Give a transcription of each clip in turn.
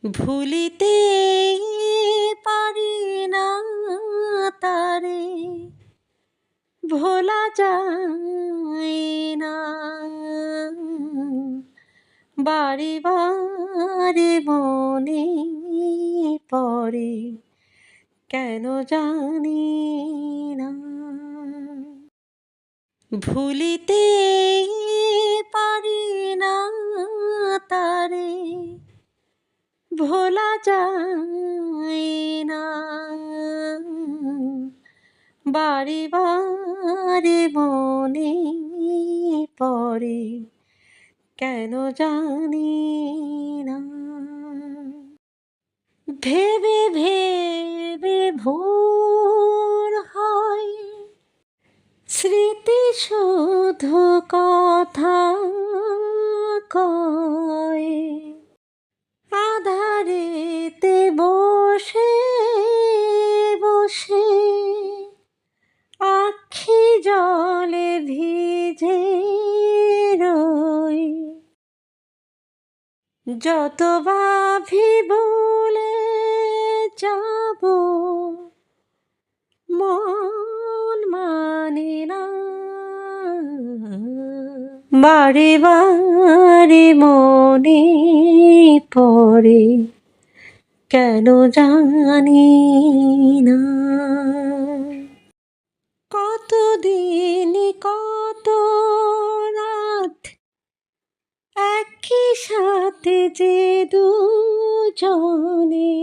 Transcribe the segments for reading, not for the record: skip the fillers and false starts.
ভুলিতে পারি না তারে, ভোলা যায় না। বারে বারে মনে পড়ে, কেন জানি না। ভুলিতে পারি না তারে, ভোলা যায় না। বারে বারে মনে পড়ে, কেন জানি না। ভেবে ভেবে ভোর হয়, স্মৃতি শুধু কথা কয়। আধারেতে বসে বসে আখি জলে ভিজে রই। যত ভাবি বলে যাব, মন মানে না। বারে বারে মনে পড়ে, কেন জানি না। কতদিন কত রাত একই সাথে যে দুজনে,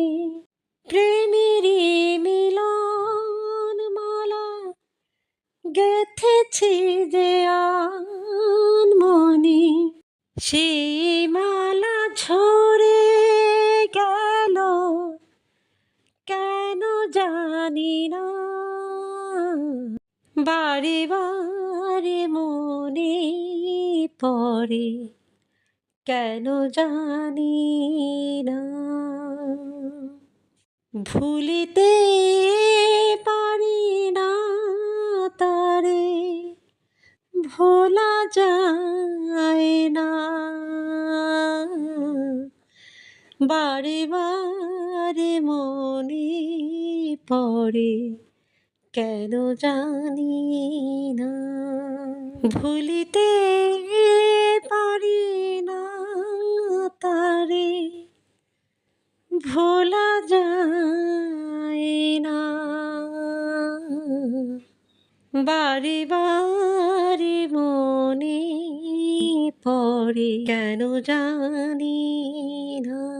প্রেমেরই মিলন মালা গেথেছি যে আনমনে। সেই মালা ঝরে গেল, কেন জানি না। বারে বারে মনে পড়ে, কেন জানি না। ভুলিতে পারি না তারে, ভোলা যায় না। বারে বারে মনে পড়ে, কেন জানি না। ভুলিতে পারি না তারে, ভোলা যায় না। বারে বারে মনে পড়ে, কেন জানি না।